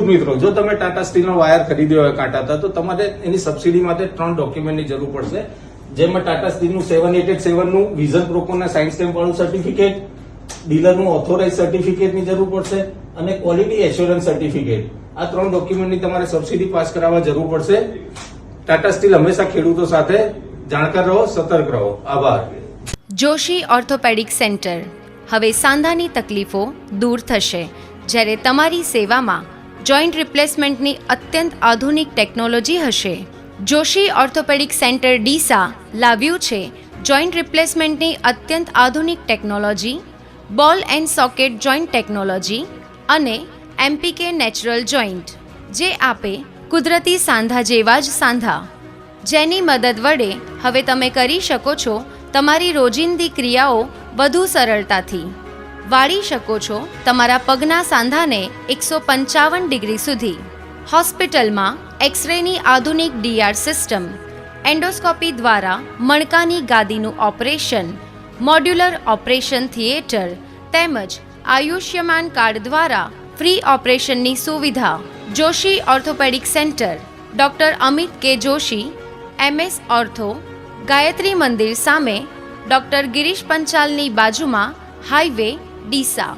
[SPEAKER 21] ખેડૂત મિત્રો, જો તમે ટાટા સ્ટીલનો વાયર ખરીદ્યો હોય કાંટાતા, તો તમારે એની સબસિડી માટે 3 ડોક્યુમેન્ટની જરૂર પડશે, જેમાં ટાટા સ્ટીલનું 7887 નું વિઝન પ્રોકોના સાઇન સ્ટેમ્પ વાળું સર્ટિફિકેટ, ડીલરનું ઓથોરાઇઝ સર્ટિફિકેટની જરૂર પડશે અને ક્વોલિટી એશ્યોરન્સ સર્ટિફિકેટ. આ 3 ડોક્યુમેન્ટની તમારે સબસિડી પાસ કરાવવા જરૂર પડશે. ટાટા સ્ટીલ હંમેશા ખેડૂતો સાથે જાણકાર રહો, સતર્ક રહો. આભાર.
[SPEAKER 22] Joshi orthopaedic centre. હવે સાંધાની તકલીફો દૂર થશે, જ્યારે તમારી સેવામાં જોઈન્ટ રિપ્લેસમેન્ટની અત્યંત આધુનિક ટેકનોલોજી હશે. જોશી ઓર્થોપેડિક સેન્ટર ડીસા લાવ્યું છે જોઈન્ટ રિપ્લેસમેન્ટની અત્યંત આધુનિક ટેકનોલોજી, બોલ એન્ડ સોકેટ જોઈન્ટ ટેકનોલોજી અને એમપીકે નેચરલ જોઈન્ટ, જે આપે કુદરતી સાંધા જેવા જ સાંધા, જેની મદદ વડે હવે તમે કરી શકો છો તમારી રોજિંદી ક્રિયાઓ વધુ સરળતાથી. વાળી શકો છો તમારા પગના સાંધાને 155 ડિગ્રી સુધી. હોસ્પિટલમાં એક્સરેની આધુનિક ડીઆર સિસ્ટમ, એન્ડોસ્કોપી દ્વારા મણકાની ગાદીનું ઓપરેશન, મોડ્યુલર ઓપરેશન થિયેટર તેમજ આયુષ્યમાન કાર્ડ દ્વારા ફ્રી ઓપરેશનની સુવિધા. Joshi orthopaedic centre, doctor Amit કે જોશી, MS ઓર્થો, ગાયત્રી મંદિર સામે, ડૉક્ટર ગિરીશ પંચાલની બાજુમાં, હાઈવે, ડીસા.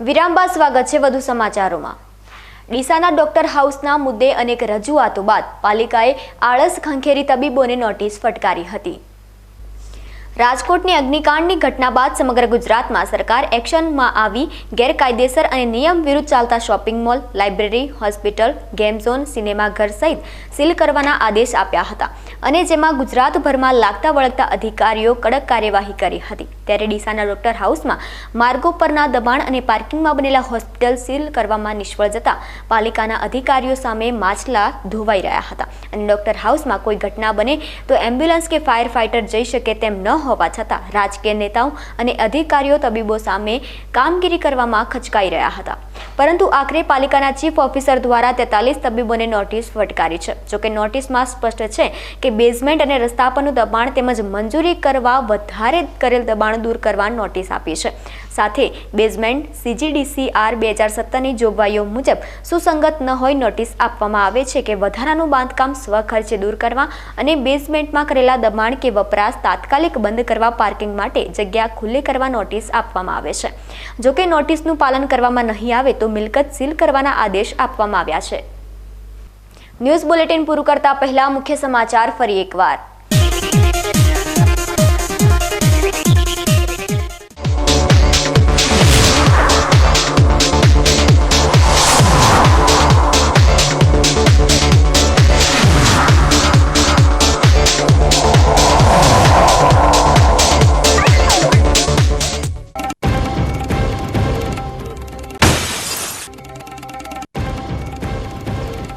[SPEAKER 2] વિરામ બાદ સ્વાગત છે વધુ સમાચારોમાં. ડીસાના ડોક્ટર હાઉસના મુદ્દે અનેક રજૂઆતો બાદ પાલિકાએ આળસ ખંખેરી તબીબોને નોટિસ ફટકારી હતી. રાજકોટની અગ્નિકાંડની ઘટના બાદ સમગ્ર ગુજરાતમાં સરકાર એક્શનમાં આવી ગેરકાયદેસર અને નિયમ વિરુદ્ધ ચાલતા shopping mall, library, hospital, game zone, સિનેમાઘર સહિત સીલ કરવાના આદેશ આપ્યા હતા અને જેમાં ગુજરાતભરમાં લાગતા વળગતા અધિકારીઓ કડક કાર્યવાહી કરી હતી. ત્યારે ડીસાના ડોક્ટર હાઉસમાં માર્ગો પરના દબાણ અને પાર્કિંગમાં બનેલા હોસ્પિટલ સીલ કરવામાં નિષ્ફળ જતા પાલિકાના અધિકારીઓ સામે માછલા ધોવાઈ રહ્યા હતા અને ડોક્ટર હાઉસમાં કોઈ ઘટના બને તો એમ્બ્યુલન્સ કે ફાયર ફાઇટર જઈ શકે તેમ ન હોવા છતાં રાજકીય નેતાઓ અને અધિકારીઓ તબીબો સામે કામગીરી કરવામાં ખચકાઈ રહ્યા હતા. પરંતુ આખરે પાલિકાના ચીફ ઓફિસર દ્વારા 43 તબીબોને નોટિસ ફટકારી છે. જોકે નોટિસમાં સ્પષ્ટ છે કે બેઝમેન્ટ અને રસ્તા પરનું દબાણ તેમજ મંજૂરી કરવા વધારે કરેલ દબાણ દૂર કરવા નોટિસ આપી છે. સાથે બેઝમેન્ટ CGDCR 2017ની જોગવાઈઓ મુજબ સુસંગત ન હોય નોટિસ આપવામાં આવે છે કે વધારાનું બાંધકામ સ્વખર્ચે દૂર કરવા અને બેઝમેન્ટમાં કરેલા દબાણ કે વપરાશ તાત્કાલિક બંધ કરવા, પાર્કિંગ માટે જગ્યા ખુલ્લી કરવા નોટિસ આપવામાં આવે છે. જોકે નોટિસનું પાલન કરવામાં નહીં આવે તો મિલકત સીલ કરવાના આદેશ આપવામાં આવ્યા છે. ન્યૂઝ બુલેટિન પૂરું કરતા પહેલા મુખ્ય સમાચાર ફરી એકવાર.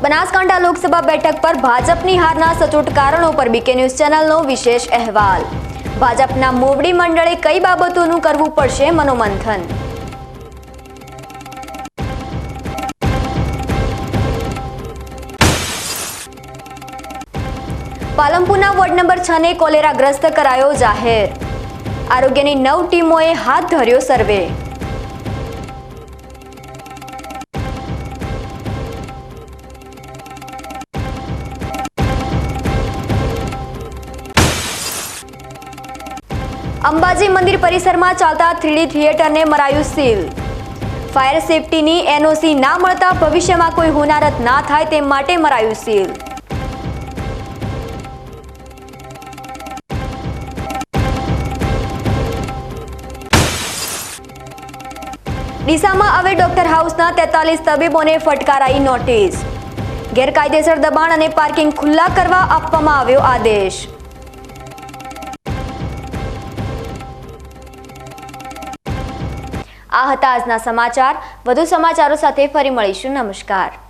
[SPEAKER 2] બનાસકાંઠા લોકસભા બેઠક પર ભાજપની હારના સચોટ કારણો પર બીકે ન્યૂઝ ચેનલનો વિશેષ અહેવાલ. ભાજપના મોવડી મંડળે કઈ બાબતોનું કરવું પડશે મનોમંથન. પાલનપુરના વોર્ડ નંબર 6 ને કોલેરાગ્રસ્ત કરાયો જાહેર. આરોગ્યની 9 ટીમોએ હાથ ધર્યો સર્વે. અંબાજી મંદિર પરિસરમાં ચાલતા 3D થિયેટરને મરાયું સીલ. ફાયર સેફટીની NOC ના મળતા ભવિષ્યમાં કોઈ હોનારત ના થાય તે માટે મરાયું સીલ. ડીસામાં હવે ડોક્ટર હાઉસના 43 તબીબોને ફટકારાઈ નોટિસ. ગેરકાયદેસર દબાણ અને પાર્કિંગ ખુલ્લા કરવા આપવામાં આવ્યો આદેશ. આ હતા આજના સમાચાર. વધુ સમાચારો સાથે ફરી મળીશું. નમસ્કાર.